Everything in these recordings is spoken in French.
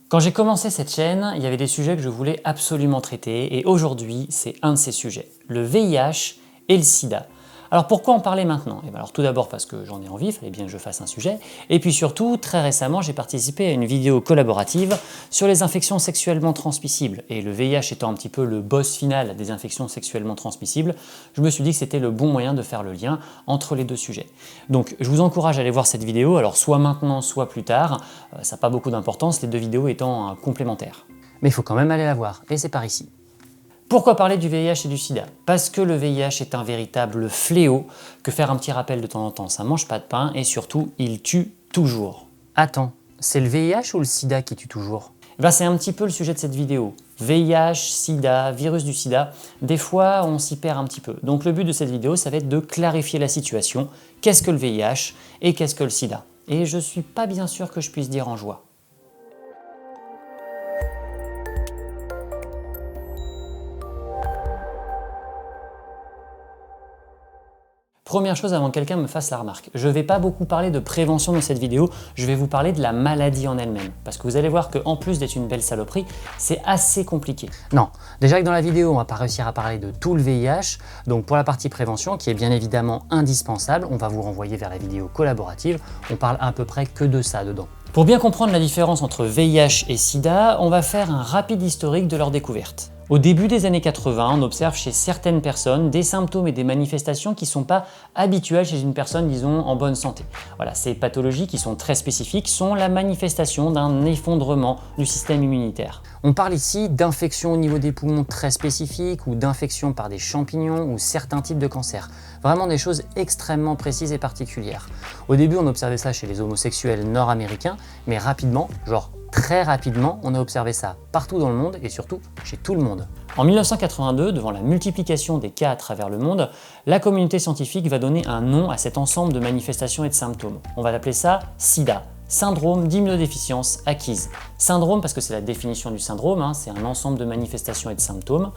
Quand j'ai commencé cette chaîne, il y avait des sujets que je voulais absolument traiter et aujourd'hui, c'est un de ces sujets, le VIH et le sida. Alors pourquoi en parler maintenant? Alors tout d'abord parce que j'en ai envie, il fallait bien que je fasse un sujet, et puis surtout, très récemment, j'ai participé à une vidéo collaborative sur les infections sexuellement transmissibles, et le VIH étant un petit peu le boss final des infections sexuellement transmissibles, je me suis dit que c'était le bon moyen de faire le lien entre les deux sujets. Donc je vous encourage à aller voir cette vidéo, alors soit maintenant, soit plus tard, ça n'a pas beaucoup d'importance, les deux vidéos étant complémentaires. Mais il faut quand même aller la voir, et c'est par ici. Pourquoi parler du VIH et du sida? Parce que le VIH est un véritable fléau, que faire un petit rappel de temps en temps, ça mange pas de pain, et surtout, il tue toujours. Attends, c'est le VIH ou le sida qui tue toujours? C'est un petit peu le sujet de cette vidéo. VIH, sida, virus du sida, des fois on s'y perd un petit peu. Donc le but de cette vidéo, ça va être de clarifier la situation. Qu'est-ce que le VIH et qu'est-ce que le sida? Et je suis pas bien sûr que je puisse dire en joie. Première chose avant que quelqu'un me fasse la remarque, je ne vais pas beaucoup parler de prévention dans cette vidéo, je vais vous parler de la maladie en elle-même. Parce que vous allez voir qu'en plus d'être une belle saloperie, c'est assez compliqué. Non, déjà que dans la vidéo, on va pas réussir à parler de tout le VIH, donc pour la partie prévention, qui est bien évidemment indispensable, on va vous renvoyer vers la vidéo collaborative, on parle à peu près que de ça dedans. Pour bien comprendre la différence entre VIH et sida, on va faire un rapide historique de leur découverte. Au début des années 80, on observe chez certaines personnes des symptômes et des manifestations qui ne sont pas habituelles chez une personne, disons, en bonne santé. Voilà, ces pathologies qui sont très spécifiques sont la manifestation d'un effondrement du système immunitaire. On parle ici d'infections au niveau des poumons très spécifiques ou d'infections par des champignons ou certains types de cancers. Vraiment des choses extrêmement précises et particulières. Au début, on observait ça chez les homosexuels nord-américains, mais rapidement, genre très rapidement, on a observé ça partout dans le monde et surtout chez tout le monde. En 1982, devant la multiplication des cas à travers le monde, la communauté scientifique va donner un nom à cet ensemble de manifestations et de symptômes. On va l'appeler ça SIDA, syndrome d'immunodéficience acquise. Syndrome parce que c'est la définition du syndrome, c'est un ensemble de manifestations et de symptômes.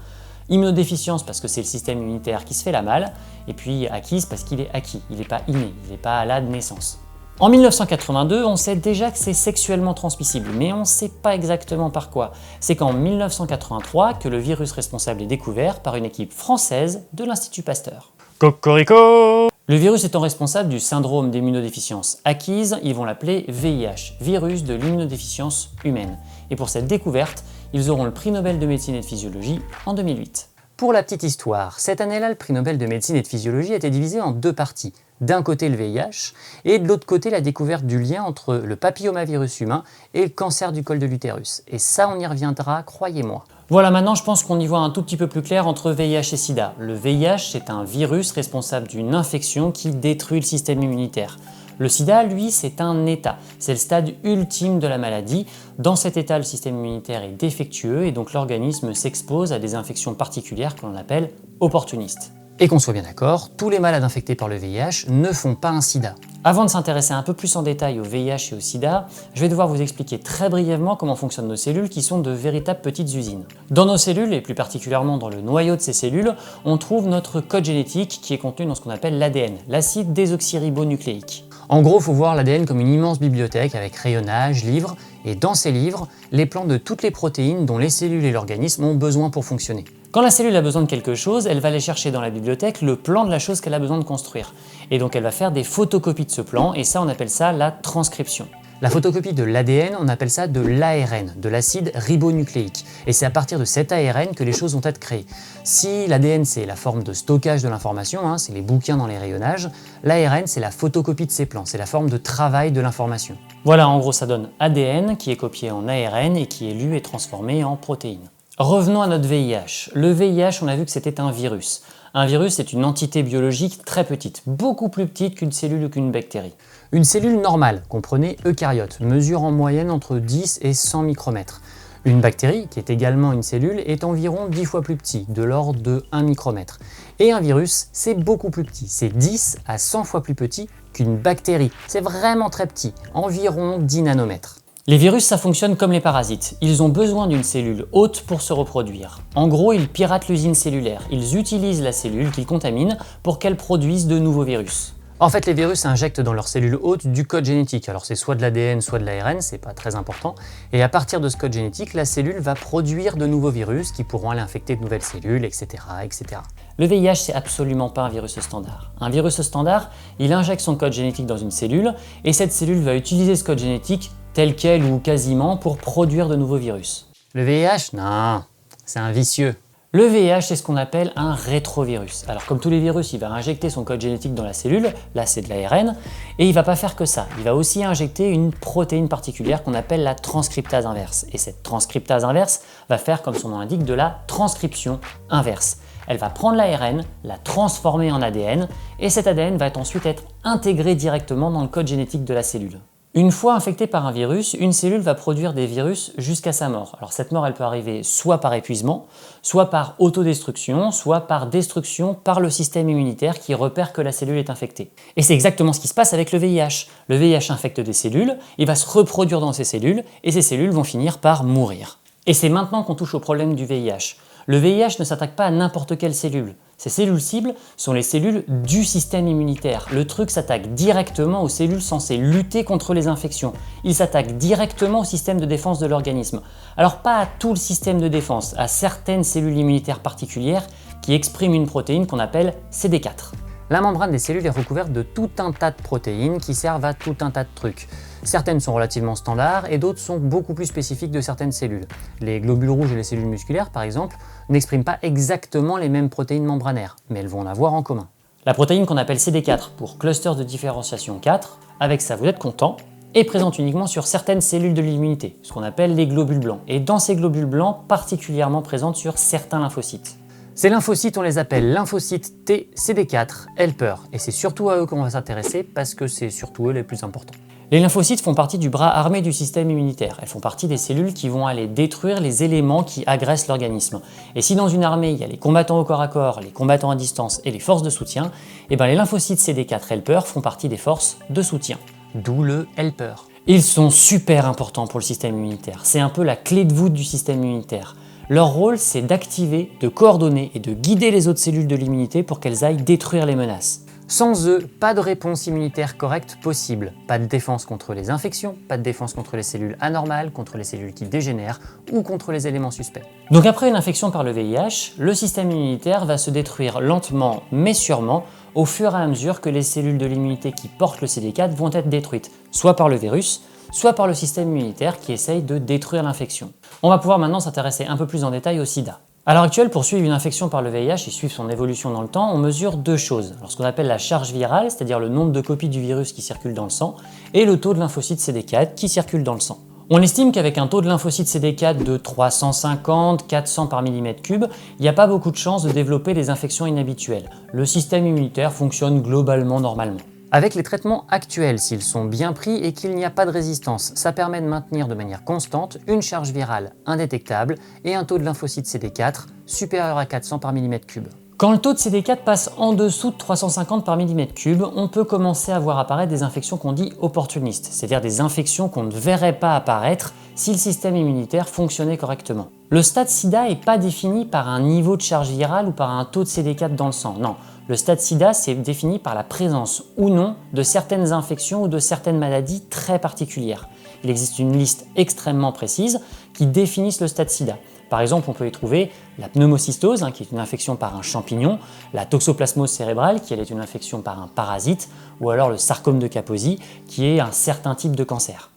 Immunodéficience parce que c'est le système immunitaire qui se fait la malle. Et puis acquise parce qu'il est acquis, il n'est pas inné, il n'est pas là de naissance. En 1982, on sait déjà que c'est sexuellement transmissible, mais on ne sait pas exactement par quoi. C'est qu'en 1983 que le virus responsable est découvert par une équipe française de l'Institut Pasteur. Cocorico! Le virus étant responsable du syndrome d'immunodéficience acquise, ils vont l'appeler VIH, virus de l'immunodéficience humaine. Et pour cette découverte, ils auront le prix Nobel de médecine et de physiologie en 2008. Pour la petite histoire, cette année-là, le prix Nobel de médecine et de physiologie a été divisé en deux parties. D'un côté le VIH et de l'autre côté la découverte du lien entre le papillomavirus humain et le cancer du col de l'utérus. Et ça, on y reviendra, croyez-moi. Voilà, maintenant je pense qu'on y voit un tout petit peu plus clair entre VIH et sida. Le VIH, c'est un virus responsable d'une infection qui détruit le système immunitaire. Le sida, lui, c'est un état. C'est le stade ultime de la maladie. Dans cet état, le système immunitaire est défectueux et donc l'organisme s'expose à des infections particulières que l'on appelle opportunistes. Et qu'on soit bien d'accord, tous les malades infectés par le VIH ne font pas un sida. Avant de s'intéresser un peu plus en détail au VIH et au sida, je vais devoir vous expliquer très brièvement comment fonctionnent nos cellules qui sont de véritables petites usines. Dans nos cellules, et plus particulièrement dans le noyau de ces cellules, on trouve notre code génétique qui est contenu dans ce qu'on appelle l'ADN, l'acide désoxyribonucléique. En gros, il faut voir l'ADN comme une immense bibliothèque avec rayonnage, livres, et dans ces livres, les plans de toutes les protéines dont les cellules et l'organisme ont besoin pour fonctionner. Quand la cellule a besoin de quelque chose, elle va aller chercher dans la bibliothèque le plan de la chose qu'elle a besoin de construire. Et donc elle va faire des photocopies de ce plan, et ça on appelle ça la transcription. La photocopie de l'ADN, on appelle ça de l'ARN, de l'acide ribonucléique. Et c'est à partir de cet ARN que les choses vont être créées. Si l'ADN c'est la forme de stockage de l'information, c'est les bouquins dans les rayonnages, l'ARN c'est la photocopie de ces plans, c'est la forme de travail de l'information. Voilà, en gros ça donne ADN qui est copié en ARN et qui est lu et transformé en protéines. Revenons à notre VIH. Le VIH, on a vu que c'était un virus. Un virus, c'est une entité biologique très petite, beaucoup plus petite qu'une cellule ou qu'une bactérie. Une cellule normale, comprenez eucaryote, mesure en moyenne entre 10 et 100 micromètres. Une bactérie, qui est également une cellule, est environ 10 fois plus petit, de l'ordre de 1 micromètre. Et un virus, c'est beaucoup plus petit, c'est 10 à 100 fois plus petit qu'une bactérie. C'est vraiment très petit, environ 10 nanomètres. Les virus, ça fonctionne comme les parasites. Ils ont besoin d'une cellule hôte pour se reproduire. En gros, ils piratent l'usine cellulaire. Ils utilisent la cellule qu'ils contaminent pour qu'elle produise de nouveaux virus. En fait, les virus injectent dans leurs cellules hôtes du code génétique. Alors c'est soit de l'ADN, soit de l'ARN, c'est pas très important. Et à partir de ce code génétique, la cellule va produire de nouveaux virus qui pourront aller infecter de nouvelles cellules, etc., etc. Le VIH, c'est absolument pas un virus standard. Un virus standard, il injecte son code génétique dans une cellule, et cette cellule va utiliser ce code génétique tel quel ou quasiment pour produire de nouveaux virus. Le VIH, non, c'est un vicieux. Le VIH, c'est ce qu'on appelle un rétrovirus. Alors comme tous les virus, il va injecter son code génétique dans la cellule, là c'est de l'ARN, et il va pas faire que ça. Il va aussi injecter une protéine particulière qu'on appelle la transcriptase inverse. Et cette transcriptase inverse va faire, comme son nom l'indique, de la transcription inverse. Elle va prendre l'ARN, la transformer en ADN, et cet ADN va ensuite être intégré directement dans le code génétique de la cellule. Une fois infectée par un virus, une cellule va produire des virus jusqu'à sa mort. Alors cette mort, elle peut arriver soit par épuisement, soit par autodestruction, soit par destruction par le système immunitaire qui repère que la cellule est infectée. Et c'est exactement ce qui se passe avec le VIH. Le VIH infecte des cellules, il va se reproduire dans ces cellules, et ces cellules vont finir par mourir. Et c'est maintenant qu'on touche au problème du VIH. Le VIH ne s'attaque pas à n'importe quelle cellule. Ces cellules cibles sont les cellules du système immunitaire. Le truc s'attaque directement aux cellules censées lutter contre les infections. Il s'attaque directement au système de défense de l'organisme. Alors pas à tout le système de défense, à certaines cellules immunitaires particulières qui expriment une protéine qu'on appelle CD4. La membrane des cellules est recouverte de tout un tas de protéines qui servent à tout un tas de trucs. Certaines sont relativement standards et d'autres sont beaucoup plus spécifiques de certaines cellules. Les globules rouges et les cellules musculaires, par exemple, n'expriment pas exactement les mêmes protéines membranaires, mais elles vont en avoir en commun. La protéine qu'on appelle CD4 pour cluster de différenciation 4, avec ça vous êtes content, est présente uniquement sur certaines cellules de l'immunité, ce qu'on appelle les globules blancs, et dans ces globules blancs particulièrement présentes sur certains lymphocytes. Ces lymphocytes, on les appelle lymphocytes T CD4 helper, et c'est surtout à eux qu'on va s'intéresser parce que c'est surtout eux les plus importants. Les lymphocytes font partie du bras armé du système immunitaire. Elles font partie des cellules qui vont aller détruire les éléments qui agressent l'organisme. Et si dans une armée, il y a les combattants au corps à corps, les combattants à distance et les forces de soutien, eh ben les lymphocytes CD4 helper font partie des forces de soutien. D'où le helper. Ils sont super importants pour le système immunitaire. C'est un peu la clé de voûte du système immunitaire. Leur rôle, c'est d'activer, de coordonner et de guider les autres cellules de l'immunité pour qu'elles aillent détruire les menaces. Sans eux, pas de réponse immunitaire correcte possible. Pas de défense contre les infections, pas de défense contre les cellules anormales, contre les cellules qui dégénèrent ou contre les éléments suspects. Donc après une infection par le VIH, le système immunitaire va se détruire lentement mais sûrement au fur et à mesure que les cellules de l'immunité qui portent le CD4 vont être détruites, soit par le virus, soit par le système immunitaire qui essaye de détruire l'infection. On va pouvoir maintenant s'intéresser un peu plus en détail au sida. À l'heure actuelle, pour suivre une infection par le VIH et suivre son évolution dans le temps, on mesure deux choses. Alors, ce qu'on appelle la charge virale, c'est-à-dire le nombre de copies du virus qui circulent dans le sang, et le taux de lymphocytes CD4 qui circulent dans le sang. On estime qu'avec un taux de lymphocytes CD4 de 350-400 par millimètre cube, il n'y a pas beaucoup de chances de développer des infections inhabituelles. Le système immunitaire fonctionne globalement normalement. Avec les traitements actuels, s'ils sont bien pris et qu'il n'y a pas de résistance, ça permet de maintenir de manière constante une charge virale indétectable et un taux de lymphocytes CD4 supérieur à 400 par millimètre cube. Quand le taux de CD4 passe en dessous de 350 par millimètre cube, on peut commencer à voir apparaître des infections qu'on dit opportunistes, c'est-à-dire des infections qu'on ne verrait pas apparaître si le système immunitaire fonctionnait correctement. Le stade SIDA n'est pas défini par un niveau de charge virale ou par un taux de CD4 dans le sang, non. Le stade SIDA, c'est défini par la présence ou non de certaines infections ou de certaines maladies très particulières. Il existe une liste extrêmement précise qui définissent le stade SIDA. Par exemple, on peut y trouver la pneumocystose, qui est une infection par un champignon, la toxoplasmose cérébrale, qui est une infection par un parasite, ou alors le sarcome de Kaposi, qui est un certain type de cancer.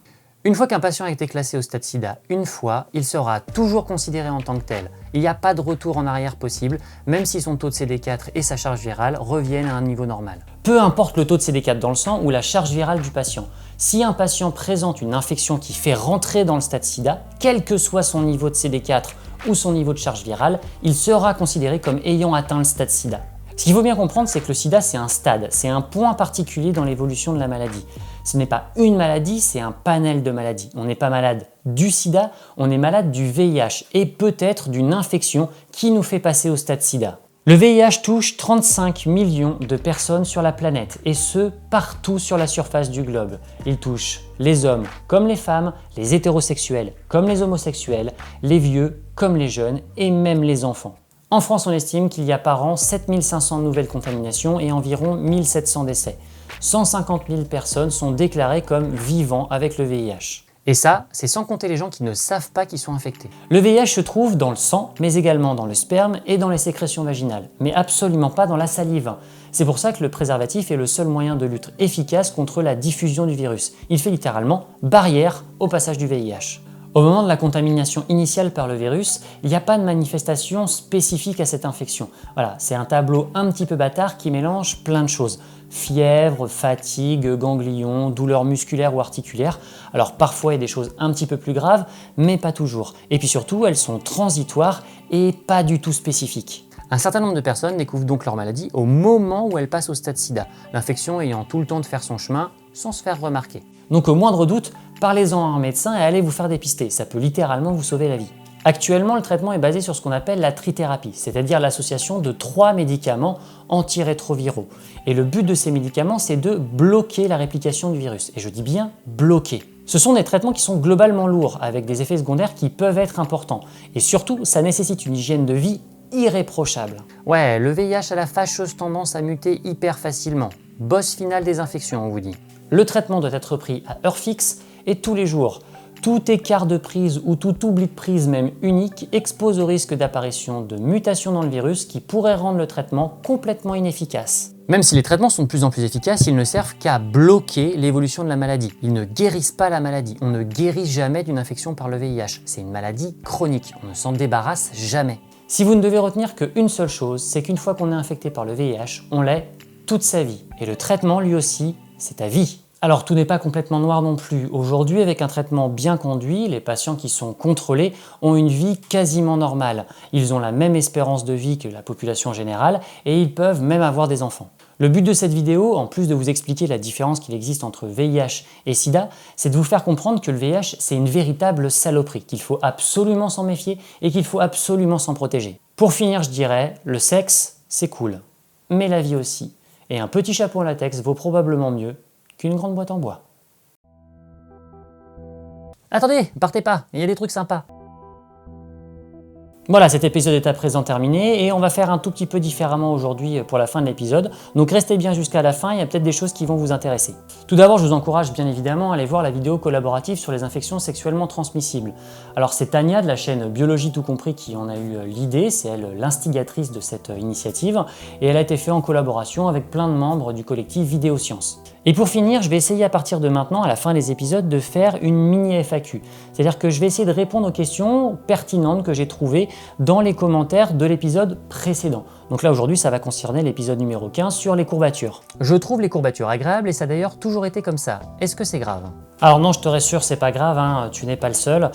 Une fois qu'un patient a été classé au stade SIDA, il sera toujours considéré en tant que tel. Il n'y a pas de retour en arrière possible, même si son taux de CD4 et sa charge virale reviennent à un niveau normal. Peu importe le taux de CD4 dans le sang ou la charge virale du patient. Si un patient présente une infection qui fait rentrer dans le stade SIDA, quel que soit son niveau de CD4 ou son niveau de charge virale, il sera considéré comme ayant atteint le stade SIDA. Ce qu'il faut bien comprendre, c'est que le sida, c'est un stade, c'est un point particulier dans l'évolution de la maladie. Ce n'est pas une maladie, c'est un panel de maladies. On n'est pas malade du sida, on est malade du VIH et peut-être d'une infection qui nous fait passer au stade sida. Le VIH touche 35 millions de personnes sur la planète, et ce, partout sur la surface du globe. Il touche les hommes comme les femmes, les hétérosexuels comme les homosexuels, les vieux comme les jeunes et même les enfants. En France, on estime qu'il y a par an 7500 nouvelles contaminations et environ 1700 décès. 150 000 personnes sont déclarées comme vivant avec le VIH. Et ça, c'est sans compter les gens qui ne savent pas qu'ils sont infectés. Le VIH se trouve dans le sang, mais également dans le sperme et dans les sécrétions vaginales, mais absolument pas dans la salive. C'est pour ça que le préservatif est le seul moyen de lutte efficace contre la diffusion du virus. Il fait littéralement barrière au passage du VIH. Au moment de la contamination initiale par le virus, il n'y a pas de manifestation spécifique à cette infection. Voilà, c'est un tableau un petit peu bâtard qui mélange plein de choses. Fièvre, fatigue, ganglions, douleurs musculaires ou articulaires. Alors parfois il y a des choses un petit peu plus graves, mais pas toujours. Et puis surtout, elles sont transitoires et pas du tout spécifiques. Un certain nombre de personnes découvrent donc leur maladie au moment où elles passent au stade sida, l'infection ayant tout le temps de faire son chemin sans se faire remarquer. Donc au moindre doute, parlez-en à un médecin et allez vous faire dépister, ça peut littéralement vous sauver la vie. Actuellement, le traitement est basé sur ce qu'on appelle la trithérapie, c'est-à-dire l'association de 3 médicaments antirétroviraux. Et le but de ces médicaments, c'est de bloquer la réplication du virus. Et je dis bien bloquer. Ce sont des traitements qui sont globalement lourds, avec des effets secondaires qui peuvent être importants. Et surtout, ça nécessite une hygiène de vie irréprochable. Ouais, le VIH a la fâcheuse tendance à muter hyper facilement. Boss final des infections, on vous dit. Le traitement doit être pris à heure fixe et tous les jours. Tout écart de prise ou tout oubli de prise même unique expose au risque d'apparition de mutations dans le virus qui pourraient rendre le traitement complètement inefficace. Même si les traitements sont de plus en plus efficaces, ils ne servent qu'à bloquer l'évolution de la maladie. Ils ne guérissent pas la maladie. On ne guérit jamais d'une infection par le VIH. C'est une maladie chronique. On ne s'en débarrasse jamais. Si vous ne devez retenir qu'une seule chose, c'est qu'une fois qu'on est infecté par le VIH, on l'est toute sa vie. Et le traitement, lui aussi, c'est à vie. Alors tout n'est pas complètement noir non plus. Aujourd'hui, avec un traitement bien conduit, les patients qui sont contrôlés ont une vie quasiment normale. Ils ont la même espérance de vie que la population générale et ils peuvent même avoir des enfants. Le but de cette vidéo, en plus de vous expliquer la différence qu'il existe entre VIH et SIDA, c'est de vous faire comprendre que le VIH, c'est une véritable saloperie, qu'il faut absolument s'en méfier et qu'il faut absolument s'en protéger. Pour finir, je dirais, le sexe, c'est cool, mais la vie aussi. Et un petit chapeau en latex vaut probablement mieux qu'une grande boîte en bois. Attendez, partez pas, il y a des trucs sympas. Voilà, cet épisode est à présent terminé et on va faire un tout petit peu différemment aujourd'hui pour la fin de l'épisode. Donc restez bien jusqu'à la fin, il y a peut-être des choses qui vont vous intéresser. Tout d'abord, je vous encourage bien évidemment à aller voir la vidéo collaborative sur les infections sexuellement transmissibles. Alors c'est Tania de la chaîne Biologie Tout Compris qui en a eu l'idée, c'est elle l'instigatrice de cette initiative et elle a été faite en collaboration avec plein de membres du collectif Vidéosciences. Et pour finir, je vais essayer à partir de maintenant, à la fin des épisodes, de faire une mini FAQ. C'est-à-dire que je vais essayer de répondre aux questions pertinentes que j'ai trouvées dans les commentaires de l'épisode précédent. Donc là aujourd'hui ça va concerner l'épisode numéro 15 sur les courbatures. Je trouve les courbatures agréables et ça a d'ailleurs toujours été comme ça. Est-ce que c'est grave? Alors non, je te rassure, c'est pas grave, hein, tu n'es pas le seul.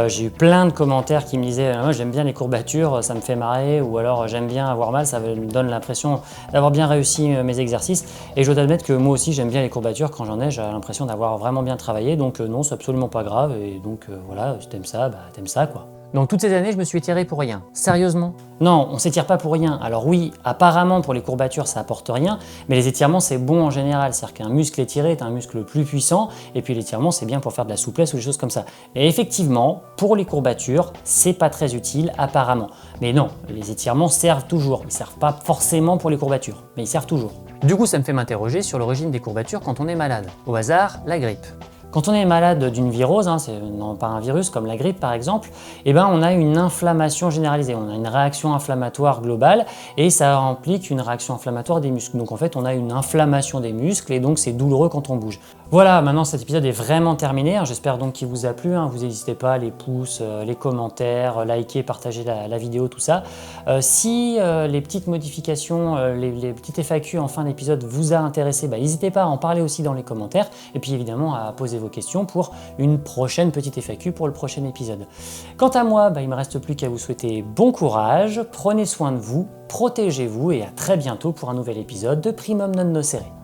J'ai eu plein de commentaires qui me disaient j'aime bien les courbatures, ça me fait marrer, ou alors j'aime bien avoir mal, ça me donne l'impression d'avoir bien réussi mes exercices. Et je dois admettre que moi aussi j'aime bien les courbatures, quand j'en ai, j'ai l'impression d'avoir vraiment bien travaillé, donc non, c'est absolument pas grave, et donc voilà, si t'aimes ça, bah t'aimes ça quoi. Donc toutes ces années, je me suis étiré pour rien. Sérieusement? Non, on s'étire pas pour rien. Alors oui, apparemment pour les courbatures, ça apporte rien, mais les étirements, c'est bon en général. C'est-à-dire qu'un muscle étiré est un muscle plus puissant, et puis l'étirement, c'est bien pour faire de la souplesse ou des choses comme ça. Et effectivement, pour les courbatures, c'est pas très utile apparemment. Mais non, les étirements servent toujours. Ils servent pas forcément pour les courbatures, mais ils servent toujours. Du coup, ça me fait m'interroger sur l'origine des courbatures quand on est malade. Au hasard, la grippe. Quand on est malade d'une virose, c'est non pas un virus comme la grippe par exemple, eh ben on a une inflammation généralisée, on a une réaction inflammatoire globale et ça implique une réaction inflammatoire des muscles. Donc en fait on a une inflammation des muscles et donc c'est douloureux quand on bouge. Voilà, maintenant cet épisode est vraiment terminé, j'espère donc qu'il vous a plu, vous n'hésitez pas, les pouces, les commentaires, liker, partager la vidéo, tout ça. Si les petites modifications, les petites FAQ en fin d'épisode vous a intéressé, n'hésitez pas à en parler aussi dans les commentaires et puis évidemment à poser vos questions pour une prochaine petite FAQ pour le prochain épisode. Quant à moi, il ne me reste plus qu'à vous souhaiter bon courage, prenez soin de vous, protégez-vous et à très bientôt pour un nouvel épisode de Primum Non Nocere.